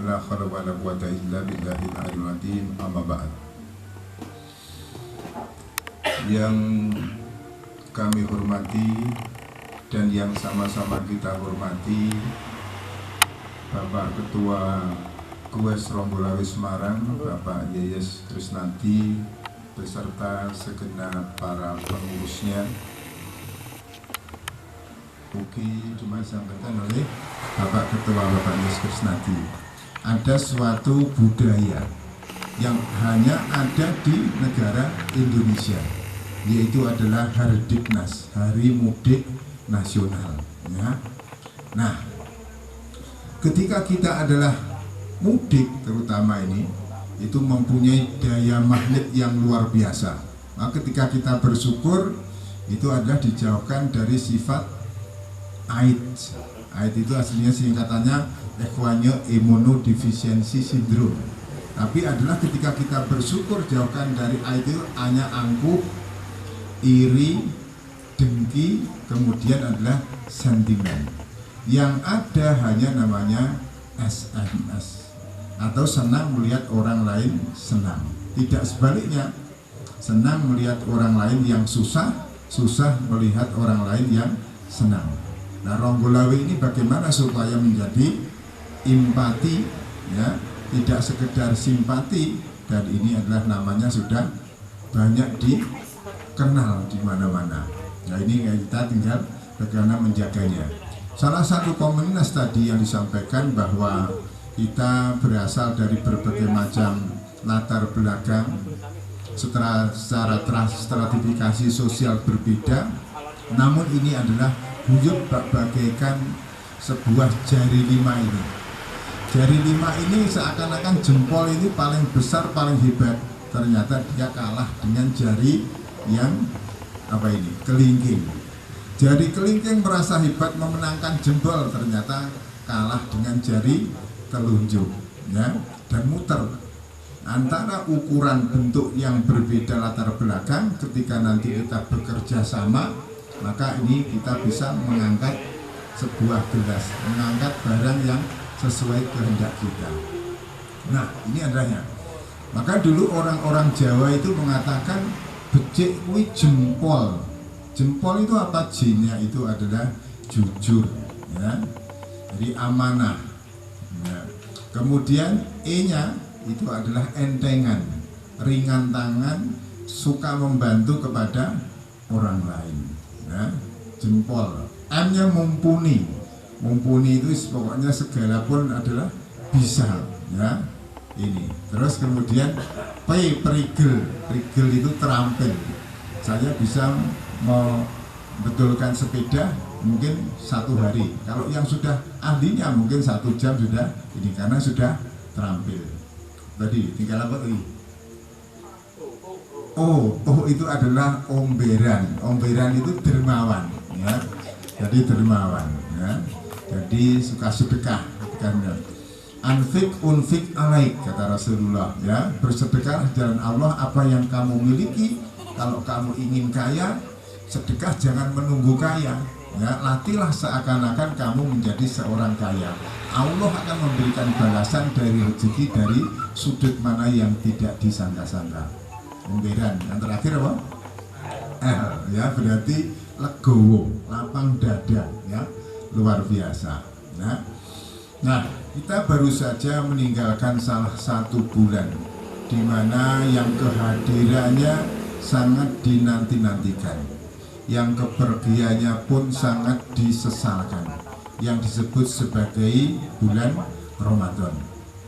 la haula wala quwwata illa billahil aliyyil azim. Amma ba'd. Yang kami hormati dan yang sama-sama kita hormati Bapak Ketua KUES Ronggolawe Semarang, Bapak Yeyes Trisnanti, beserta segenap para pengurusnya. Ugi cuma disampaikan oleh Bapak Ketua Bapak Yeyes Trisnanti. Ada suatu budaya yang hanya ada di negara Indonesia, yaitu adalah Hardiknas, Hari Mudik Nasional. Ya. Nah, ketika kita adalah mudik, terutama ini, itu mempunyai daya magnet yang luar biasa. Nah, ketika kita bersyukur, itu adalah dijauhkan dari sifat AIDS. AIDS itu aslinya singkatannya equine immunodeficiency syndrome. Tapi adalah ketika kita bersyukur jauhkan dari AIDS itu hanya angkuh, iri, dengki, kemudian adalah sentimen. Yang ada hanya namanya SMS, atau senang melihat orang lain senang. Tidak sebaliknya, senang melihat orang lain yang susah, susah melihat orang lain yang senang. Nah, Ronggolawe ini bagaimana supaya menjadi empati, ya, tidak sekedar simpati, dan ini adalah namanya sudah banyak dikenal di mana-mana. Nah, ini kita tinggal bagaimana menjaganya. Salah satu komunitas tadi yang disampaikan bahwa kita berasal dari berbagai macam latar belakang, secara stratifikasi sosial berbeda, namun ini adalah buyut bagaikan sebuah jari lima ini. Jari lima ini seakan-akan jempol ini paling besar, paling hebat. Ternyata dia kalah dengan jari yang kelingking. Jari kelingking merasa hebat memenangkan jempol, ternyata kalah dengan jari telunjuk, ya, dan muter. Antara ukuran bentuk yang berbeda latar belakang, ketika nanti kita bekerja sama, maka ini kita bisa mengangkat sebuah gelas, mengangkat barang yang sesuai kehendak kita. Nah, ini adanya. Maka dulu orang-orang Jawa itu mengatakan becik kuwi jempol. Jempol itu apa? J-nya itu adalah jujur, ya. Jadi amanah. Ya. Kemudian E-nya itu adalah entengan, ringan tangan, suka membantu kepada orang lain. Ya. Jempol. M-nya mumpuni. Mumpuni itu pokoknya segala pun adalah bisa, ya. Ini. Terus kemudian P, perigel. Perigel itu terampil. Saya bisa membetulkan sepeda mungkin 1 hari. Kalau yang sudah ahlinya mungkin 1 jam sudah ini, karena sudah terampil. Tadi tinggal apa lagi? Oh itu adalah omberan. Omberan itu dermawan, ya. Jadi dermawan, ya. Jadi suka sedekah, karena anfik unfik alaik, kata Rasulullah, ya. Bersedekah jalan Allah apa yang kamu miliki. Kalau kamu ingin kaya, sedekah jangan menunggu kaya, ya. Latihlah seakan-akan kamu menjadi seorang kaya. Allah akan memberikan balasan dari rezeki dari sudut mana yang tidak disangka-sangka. Pemberan yang terakhir apa? L, ya, berarti legowo, lapang dada, ya, luar biasa, ya. Nah, kita baru saja meninggalkan salah satu bulan di mana yang kehadirannya sangat dinanti-nantikan, yang kepergiannya pun sangat disesalkan, yang disebut sebagai bulan Ramadan,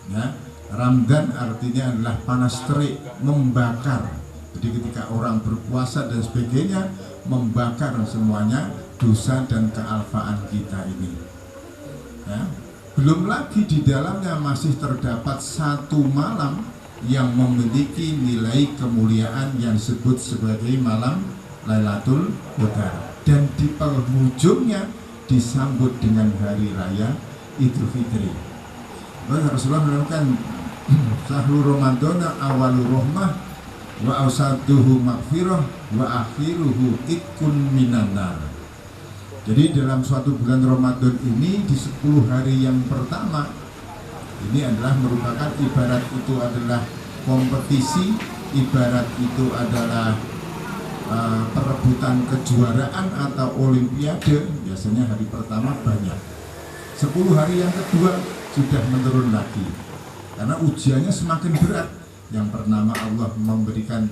ya. Ramadan artinya adalah panas terik, membakar. Jadi ketika orang berpuasa dan sebagainya, membakar semuanya dosa dan kealfaan kita ini, ya. Belum lagi di dalamnya masih terdapat 1 malam yang memiliki nilai kemuliaan yang disebut sebagai malam Lailatul Qadar, dan di penghujungnya disambut dengan hari raya Idul Fitri. Rasulullah mengatakan Syahrul Ramadan awalur rahmah wa awsaduhu maghfirah wa akhiruhu itqun minan nar. Jadi dalam suatu bulan Ramadan ini, di 10 hari yang pertama Ini adalah merupakan ibarat itu adalah kompetisi, ibarat itu adalah perebutan kejuaraan atau olimpiade. Biasanya hari pertama banyak, 10 hari yang kedua sudah menurun lagi karena ujiannya semakin berat. Yang pertama Allah memberikan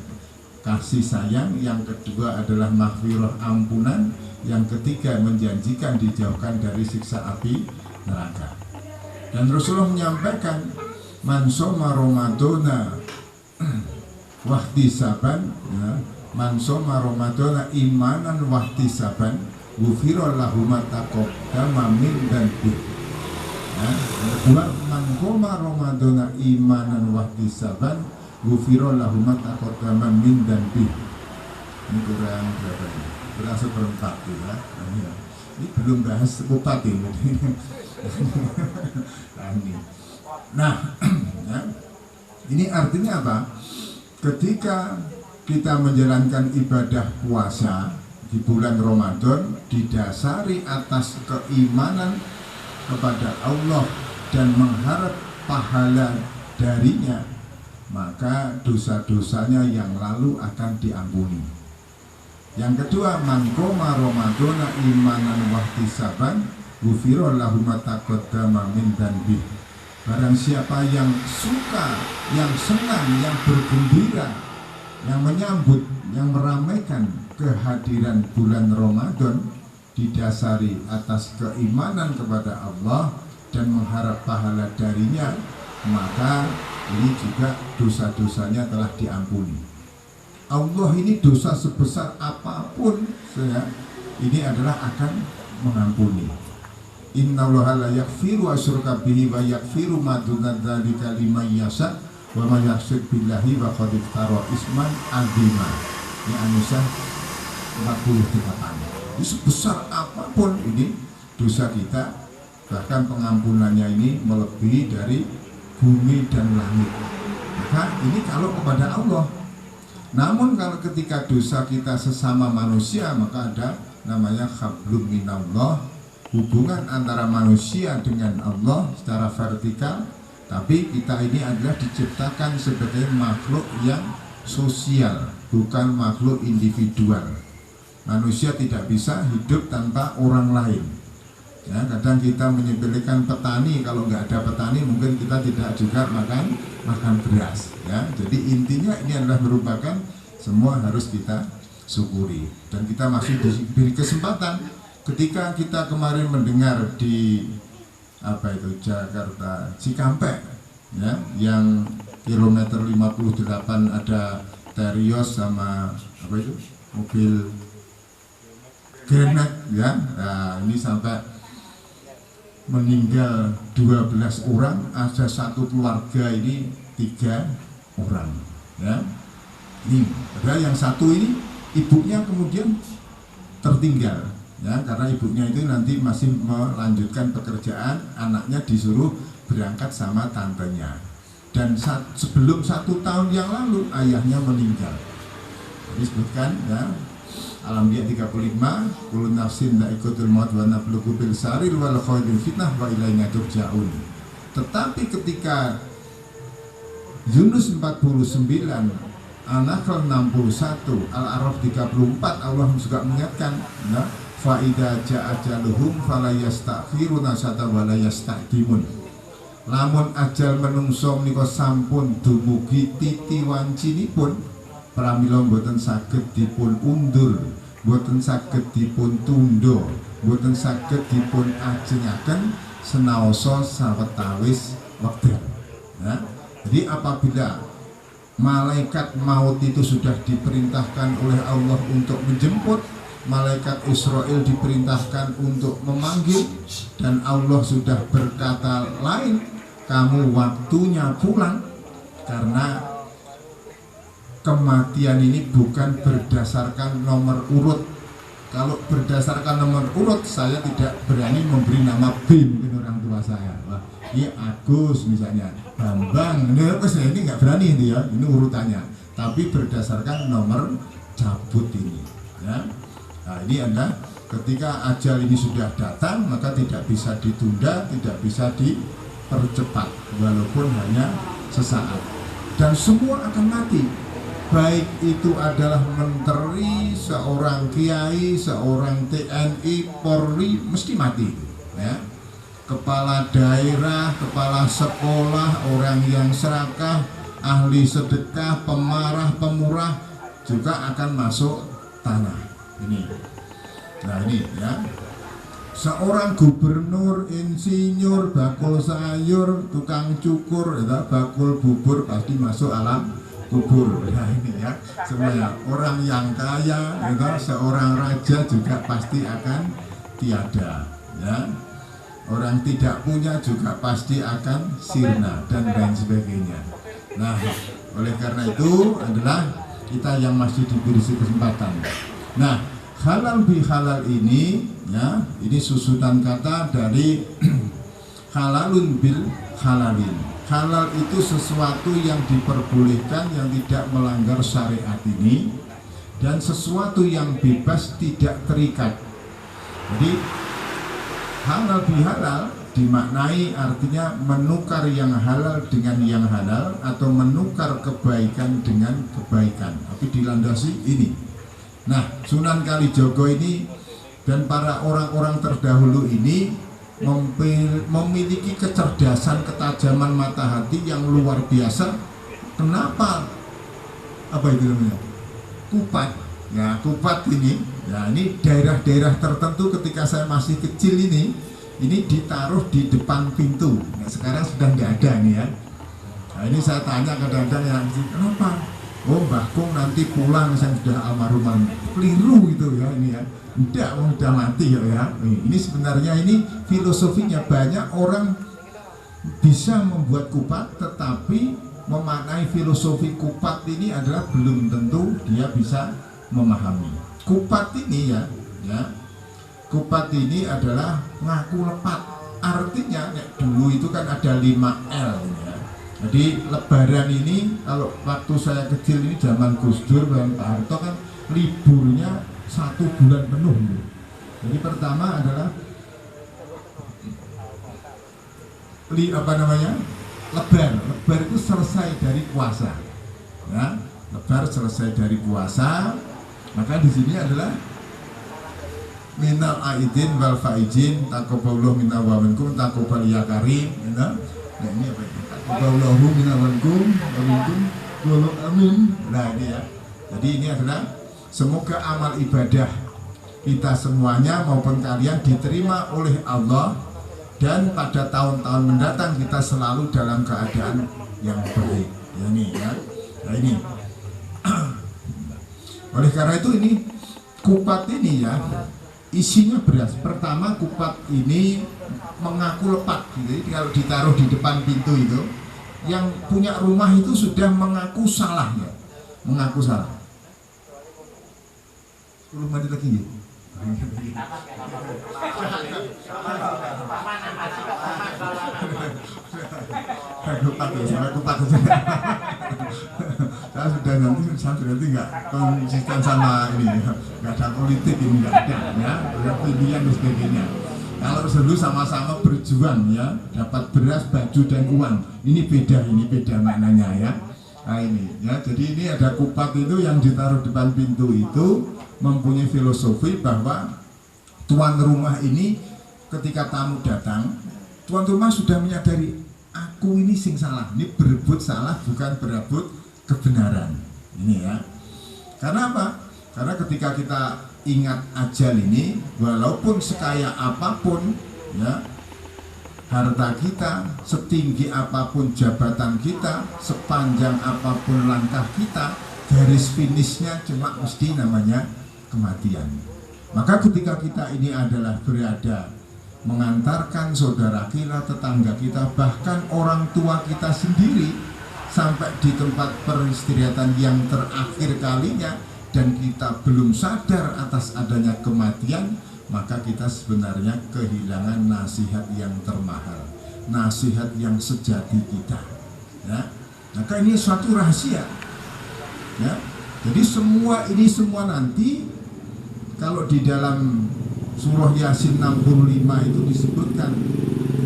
kasih sayang, yang kedua adalah maghfirah ampunan, yang ketiga menjanjikan dijauhkan dari siksa api neraka. Dan Rasulullah menyampaikan man shoma ramadhana wahtisaban, ya, man shoma ramadhana imanan wahtisaban ghufira lahu ma taqaddama min dhanbi. Yang kedua, man qoma ramadhana imanan wahtisaban ghufira lahu ma taqaddama min dhanbi. Ini kurang berapa ini? Kurang seperempat ya. Ini belum bahas bupati ini. Nah, ya, ini artinya apa? Ketika kita menjalankan ibadah puasa di bulan Ramadan didasari atas keimanan kepada Allah dan mengharap pahala darinya, maka dosa-dosanya yang lalu akan diampuni. Yang kedua, man qoma ramadhana imanan wahtisaban ghufira lahu ma taqaddama min dhanbi. Barang siapa yang suka, yang senang, yang bergembira, yang menyambut, yang meramaikan kehadiran bulan Ramadan didasari atas keimanan kepada Allah dan mengharap pahala darinya, maka ini juga dosa-dosanya telah diampuni. Allah ini dosa sebesar apapun ini adalah akan mengampuni. Innallaha la yaghfiru asyirka bihi wa yaghfiru ma duna dzalika liman yasha wa may yusyrik billahi wa qad iftara isman azima. Ini An-Nisa 48. Ini sebesar apapun ini dosa kita, bahkan pengampunannya ini melebihi dari bumi dan langit. Maka ini kalau kepada Allah. Namun kalau ketika dosa kita sesama manusia, maka ada namanya hablum minallah, hubungan antara manusia dengan Allah secara vertikal. Tapi kita ini adalah diciptakan sebagai makhluk yang sosial, bukan makhluk individual. Manusia tidak bisa hidup tanpa orang lain. Ya, kadang kita menyepelekan petani, kalau nggak ada petani mungkin kita tidak juga makan beras. Ya, jadi intinya ini adalah merupakan semua harus kita syukuri. Dan kita masih diberi kesempatan ketika kita kemarin mendengar di Jakarta Cikampek, ya, yang kilometer 58 ada Terios sama mobil Granat, ya. Nah, ini sampai meninggal 12 orang, ada satu keluarga ini 3 orang, ya. Ini padahal yang satu ini ibunya kemudian tertinggal, ya, karena ibunya itu nanti masih melanjutkan pekerjaan, anaknya disuruh berangkat sama tantenya. Dan sebelum 1 tahun yang lalu ayahnya meninggal. Disebutkan, ya, Al-Anbiya 35, kullu nafsin dha'iqatul maut wa nabluukum bil syarri wal khairi fitnah wa ilaina turja'un. Tetapi ketika Yunus 49, An-Nahl 61, Al-A'raf 34, Allah juga mengingatkan, nah, fa idza ja'a ajaluhum fala yastakhiruna sata wa la yastaqdimun. Lamun ajal menungso menika sampun dumugi titi wancinipun, pramila mboten saged dipun undur, mboten saged dipun tunda, mboten saged dipun ajengaken senaosa sawetawis wekdal. Ya. Jadi apabila malaikat maut itu sudah diperintahkan oleh Allah untuk menjemput, malaikat Israel diperintahkan untuk memanggil, dan Allah sudah berkata lain, kamu waktunya pulang, karena kematian ini bukan berdasarkan nomor urut. Kalau berdasarkan nomor urut, saya tidak berani memberi nama B, mungkin orang tua saya. Wah, ini Agus misalnya, Bambang, ini nggak berani itu ya, ini urutannya. Tapi berdasarkan nomor cabut ini. Ya. Nah, ini adalah ketika ajal ini sudah datang, maka tidak bisa ditunda, tidak bisa percepat walaupun hanya sesaat, dan semua akan mati, baik itu adalah menteri, seorang kiai, seorang TNI, Polri, mesti mati ya. Kepala daerah, kepala sekolah, orang yang serakah, ahli sedekah, pemarah, pemurah juga akan masuk tanah ini. Nah ini ya, seorang gubernur, insinyur, bakul sayur, tukang cukur, ya, bakul bubur pasti masuk alam kubur. Nah ini ya, semuanya orang yang kaya, ya, seorang raja juga pasti akan tiada ya. Orang tidak punya juga pasti akan sirna dan lain sebagainya. Nah, oleh karena itu adalah kita yang masih diberi kesempatan. Nah, halal bihalal ini ya, ini susunan kata dari halalun bil halalin. Halal itu sesuatu yang diperbolehkan yang tidak melanggar syariat ini, dan sesuatu yang bebas tidak terikat. Jadi halal bihalal dimaknai artinya menukar yang halal dengan yang halal, atau menukar kebaikan dengan kebaikan, tapi dilandasi ini. Nah, Sunan Kalijogo ini dan para orang-orang terdahulu ini memiliki kecerdasan, ketajaman mata hati yang luar biasa. Kenapa? Apa itu namanya? Kupat. Nah, kupat ini, nah ini daerah-daerah tertentu ketika saya masih kecil ini ditaruh di depan pintu. Nah, sekarang sudah tidak ada nih ya. Nah, ini saya tanya kadang-kadang yang kenapa? Oh, Mbah Kung nanti pulang saya sudah almarhum. Keliru gitu ya ini ya. Tidak, sudah mati ya. Ini sebenarnya ini filosofinya, banyak orang bisa membuat kupat, tetapi memaknai filosofi kupat ini adalah belum tentu dia bisa memahami. Kupat ini ya, kupat ini adalah ngaku lepat. Artinya dulu itu kan ada 5L ya. Jadi lebaran ini, kalau waktu saya kecil ini zaman Gus Dur dan Pak Harto kan liburnya 1 bulan penuh. Jadi pertama adalah lebar. Lebar itu selesai dari puasa. Ya, lebar selesai dari puasa. Maka di sini adalah minal aidin wal faizin, taqabbalallahu minna wa minkum, taqabbal ya karim. Nah, ini apa ini? Taqabbalallahu minna wa minkum, wallahu amin. Nah, ini ya. Jadi ini adalah semoga amal ibadah kita semuanya maupun kalian diterima oleh Allah, dan pada tahun-tahun mendatang kita selalu dalam keadaan yang baik. Ya, ini ya. Nah, ini. Oleh karena itu ini kupat ini ya, isinya beras. Pertama, kupat ini mengaku lepat. Jadi kalau ditaruh di depan pintu itu, yang punya rumah itu sudah mengaku salah ya, mengaku salah. 10 menit lagi ya. Kupat saja. Saya sudah nanti nggak konsisten sama ini, nggak ada politik ini, nggak ada ya, ada pilihan dan sebagainya. Kalau dulu sama-sama berjuang ya, dapat beras, baju dan uang, ini beda maknanya ya. Nah ini ya, jadi ini ada kupat itu yang ditaruh depan pintu itu mempunyai filosofi bahwa tuan rumah ini ketika tamu datang, tuan rumah sudah menyadari aku ini sing salah, ini berebut salah bukan berebut kebenaran ini ya. Karena apa? Karena ketika kita ingat ajal ini, walaupun sekaya apapun ya harta kita, setinggi apapun jabatan kita, sepanjang apapun langkah kita, garis finishnya cuma mesti namanya kematian. Maka ketika kita ini adalah berada mengantarkan saudara kita, tetangga kita, bahkan orang tua kita sendiri sampai di tempat peristirahatan yang terakhir kalinya, dan kita belum sadar atas adanya kematian, maka kita sebenarnya kehilangan nasihat yang termahal, nasihat yang sejati kita ya. Maka ini suatu rahasia ya. Jadi semua nanti kalau di dalam surah Yasin 65 itu disebutkan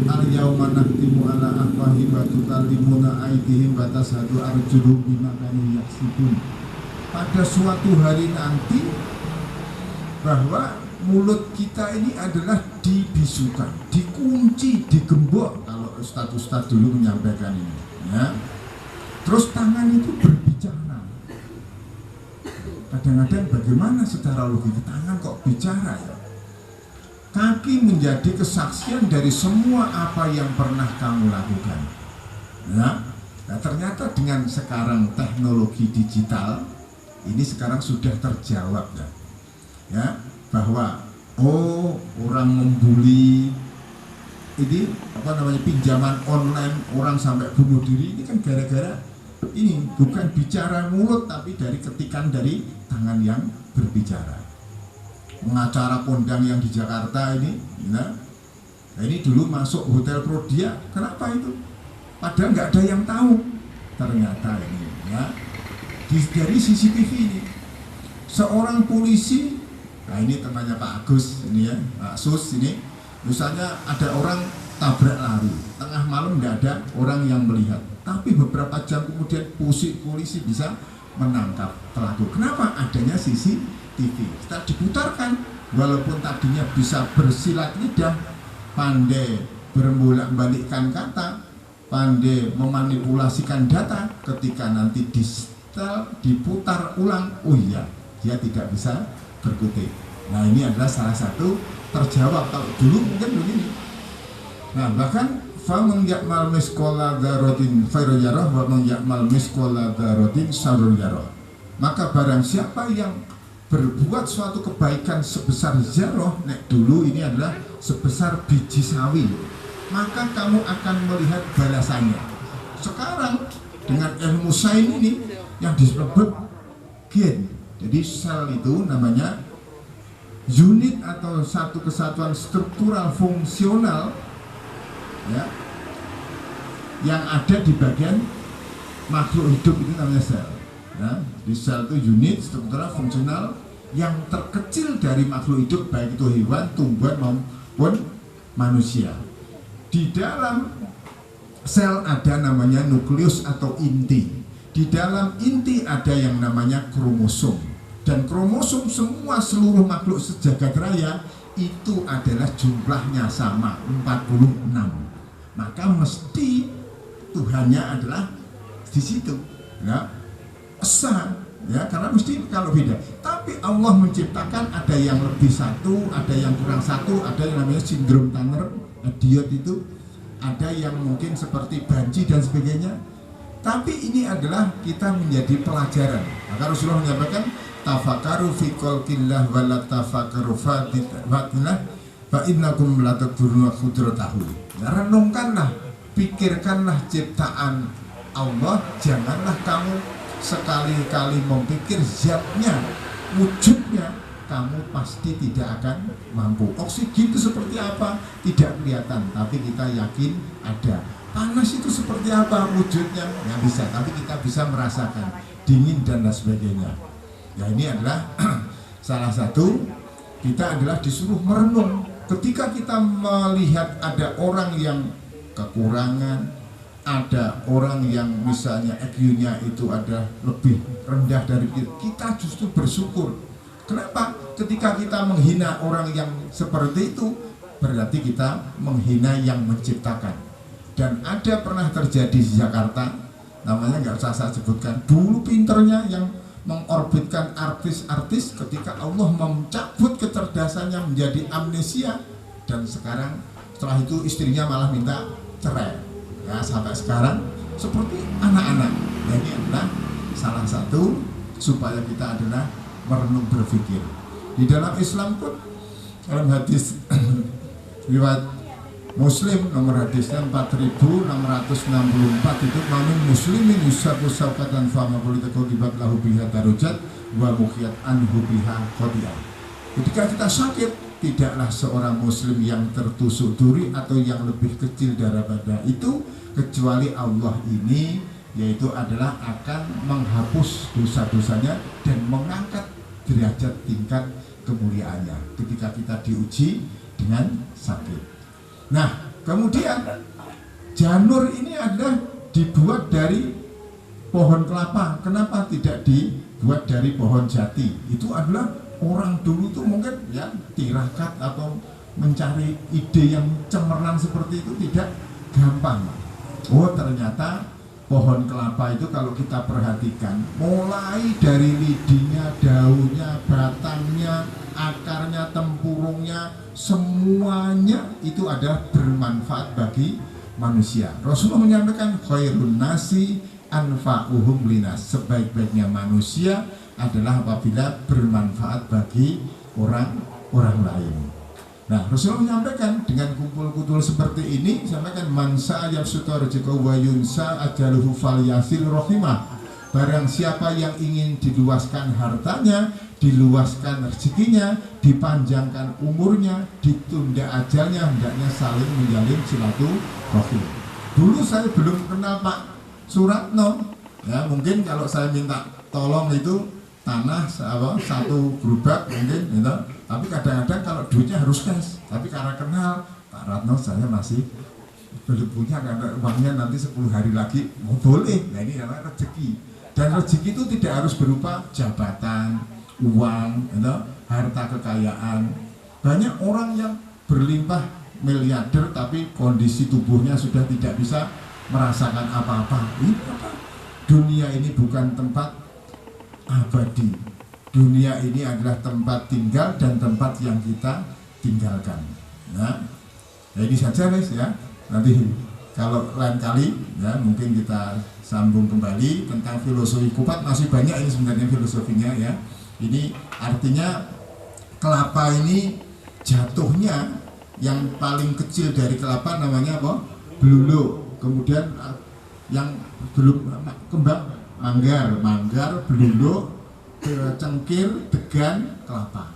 al-yauma nakhtimu ala afwahihim wa tukallimuna aydihim wa tashhadu arjuluhum bima kanu yaksibun. Pada suatu hari nanti bahwa mulut kita ini adalah dibisukan, dikunci, digembok kalau ustadz-ustadz dulu menyampaikan ini ya. Terus tangan itu berbicara. Kadang-kadang bagaimana secara logika tangan kok bicara ya? Kaki menjadi kesaksian dari semua apa yang pernah kamu lakukan. Ya. Nah, ternyata dengan sekarang teknologi digital ini sekarang sudah terjawab ya. Ya, bahwa orang membuli ini pinjaman online orang sampai bunuh diri ini kan gara-gara ini bukan bicara mulut tapi dari ketikan dari tangan yang berbicara. Pengacara kondang yang di Jakarta ini, nah ini dulu masuk Hotel Prodia, kenapa itu? Padahal nggak ada yang tahu. Ternyata ini, ya, dari CCTV ini, seorang polisi, nah ini temannya Pak Agus ini ya, Pak Sus ini, misalnya ada orang tabrak lari, tengah malam nggak ada orang yang melihat, tapi beberapa jam kemudian polisi bisa menangkap pelaku. Kenapa? Adanya CCTV. Kita diputarkan, walaupun tadinya bisa bersilat lidah, pandai berbolak-balikkan kata, pandai memanipulasikan data, ketika nanti diputar ulang, oh iya, dia tidak bisa berkutik. Nah ini adalah salah satu terjawab. Kalau dulu mungkin begini. Nah bahkan faman ya'mal misqala dzarratin khairan yarah wa man ya'mal misqala dzarratin syarran yarah. Maka barang siapa yang berbuat suatu kebaikan sebesar zarah, nek dulu ini adalah sebesar biji sawi, maka kamu akan melihat balasannya. Sekarang dengan ilmu sains ini yang disebut gen. Jadi sel itu namanya unit atau satu kesatuan struktural fungsional ya, yang ada di bagian makhluk hidup itu namanya sel ya. Di sel itu unit struktural fungsional yang terkecil dari makhluk hidup, baik itu hewan, tumbuhan maupun manusia. Di dalam sel ada namanya nukleus atau inti. Di dalam inti ada yang namanya kromosom. Dan kromosom semua seluruh makhluk sejagat raya itu adalah jumlahnya sama 46. Maka mesti Tuhannya adalah di situ ya, esa ya, karena mesti kalau beda. Tapi Allah menciptakan ada yang lebih satu, ada yang kurang satu, ada yang namanya sindrom Turner, idiot itu, ada yang mungkin seperti banci dan sebagainya. Tapi ini adalah kita menjadi pelajaran. Maka Rasulullah menyampaikan tafakaru fi khalqillah wa la tafakaru fatillah fa innakum la taduruna qudratahu. Renungkanlah, pikirkanlah ciptaan Allah, janganlah kamu sekali-kali memikir zatnya, wujudnya, kamu pasti tidak akan mampu. Oksigen itu seperti apa? Tidak kelihatan, tapi kita yakin ada. Panas itu seperti apa wujudnya? Nggak bisa, tapi kita bisa merasakan dingin dan lain sebagainya. Ya ini adalah salah satu, kita adalah disuruh merenung. Ketika kita melihat ada orang yang kekurangan, ada orang yang misalnya IQ-nya itu ada lebih rendah dari kita, justru bersyukur. Kenapa? Ketika kita menghina orang yang seperti itu, berarti kita menghina yang menciptakan. Dan ada pernah terjadi di Jakarta, namanya nggak usah saya sebutkan, dulu pinternya yang mengorbitkan artis-artis, ketika Allah mencabut kecerdasannya menjadi amnesia, dan sekarang setelah itu istrinya malah minta cerai. Ya, sampai sekarang seperti anak-anak. Nah, ini adalah salah satu supaya kita adalah merenung berpikir. Di dalam Islam pun dalam hadis riwayat Muslim nomor hadisnya 4664 itu mamin muslimin yusabu saukatan fama politiko kibat lahu biha darujat wa mukhiyat anhu biha khodi'ah. Ketika kita sakit, tidaklah seorang muslim yang tertusuk duri atau yang lebih kecil daripada itu, kecuali Allah ini yaitu adalah akan menghapus dosa-dosanya dan mengangkat derajat tingkat kemuliaannya ketika kita diuji dengan sakit. Nah, kemudian janur ini adalah dibuat dari pohon kelapa. Kenapa tidak dibuat dari pohon jati? Itu adalah orang dulu tuh mungkin ya tirakat atau mencari ide yang cemerlang seperti itu tidak gampang. Oh, ternyata pohon kelapa itu kalau kita perhatikan, mulai dari lidinya, daunnya, batangnya, akarnya, tempurungnya, semuanya itu adalah bermanfaat bagi manusia. Rasulullah menyampaikan khairun nasi anfa'uhum linas, sebaik-baiknya manusia adalah apabila bermanfaat bagi orang lain. Nah, Rasulullah menyampaikan dengan kumpul-kumpul seperti ini, sampaikan mansa yafsuta rezeki wa yunsa ajaluhu falyasil rahimah. Barang siapa yang ingin diluaskan hartanya, diluaskan rezekinya, dipanjangkan umurnya, ditunda ajalnya, hendaknya saling menjalin silaturahim. Dulu saya belum kenal Pak Suratno, ya mungkin kalau saya minta tolong itu tanah satu gerobak mungkin, gitu. Tapi kadang-kadang kalau duitnya harus cash. Tapi karena kenal Pak Ratno, saya masih belum punya, karena uangnya nanti 10 hari lagi mau boleh. Nah ini namanya rezeki. Dan rezeki itu tidak harus berupa jabatan, uang, gitu, harta kekayaan. Banyak orang yang berlimpah miliarder tapi kondisi tubuhnya sudah tidak bisa merasakan apa-apa. Ini apa? Dunia ini bukan tempat abadi. Dunia ini adalah tempat tinggal dan tempat yang kita tinggalkan. Nah, ini saja guys ya. Nanti kalau lain kali ya mungkin kita sambung kembali tentang filosofi kupat. Masih banyak ini sebenarnya filosofinya ya. Ini artinya kelapa ini jatuhnya yang paling kecil dari kelapa namanya apa? Beluluk. Kemudian yang belum kembang manggar, beluluk, cengkir, degan, kelapa.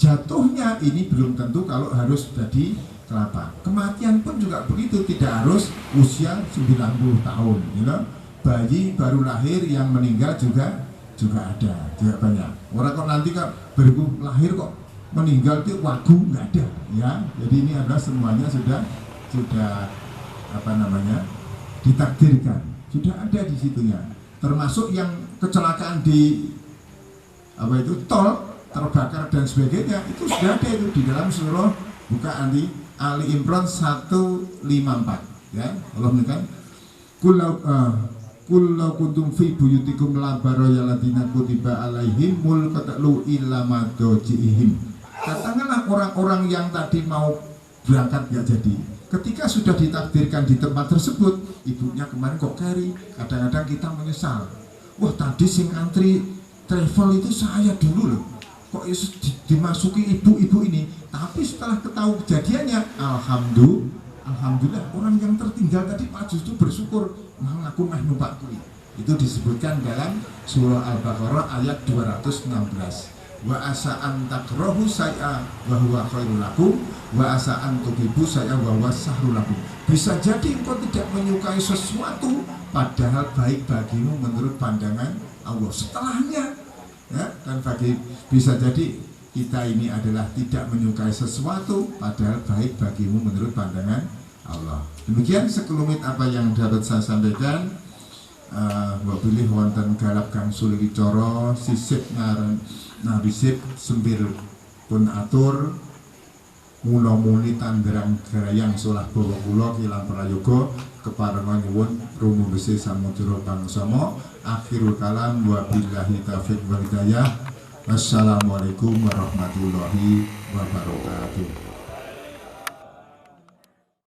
Jatuhnya ini belum tentu kalau harus jadi kelapa. Kematian pun juga begitu, tidak harus usia 90 tahun, gitu. Bayi baru lahir yang meninggal juga ada, juga banyak. Orang kok nanti kok baru lahir kok meninggal itu wagu, nggak ada, ya. Jadi ini adalah semuanya sudah ditakdirkan, sudah ada di situnya. Termasuk yang kecelakaan di tol terbakar dan sebagainya, itu sudah ada itu di dalam surah buka Ali Imran 154 ya. Allah menekan kullu kuntum fi buyutikum la barayalatina kutiba alaihimul qatlu illa madojihim. Katakanlah orang-orang yang tadi mau berangkat gak jadi, ketika sudah ditakdirkan di tempat tersebut, ibunya kemarin kok carry, kadang-kadang kita menyesal. Wah, tadi sing antri travel itu saya dulu loh, kok dimasuki ibu-ibu ini. Tapi setelah ketahui kejadiannya, alhamdulillah orang yang tertinggal tadi justru bersyukur, mang aku meh numpak kuwi. Itu disebutkan dalam surah Al-Baqarah ayat 216. Wa asa an takrahu syai'a wa huwa khairul lakum wa asa an tuhibbu syai'a wa huwa syahrul lakum. Bisa jadi engkau tidak menyukai sesuatu padahal baik bagimu menurut pandangan Allah setelahnya, ya. Dan bisa jadi kita ini adalah tidak menyukai sesuatu padahal baik bagimu menurut pandangan Allah. Demikian sekelumit apa yang dapat saya sampaikan. Wabilih wonten galap gangsul coro sisip narisip sembir pun atur mula muli tanderang gerayang solah bawa kula kilang prayoga keparengan nyuwun rumu besi samudra pangsama. Akhirul kalam wabillahi taufiq wal hidayah. Wassalamualaikum warahmatullahi wabarakatuh.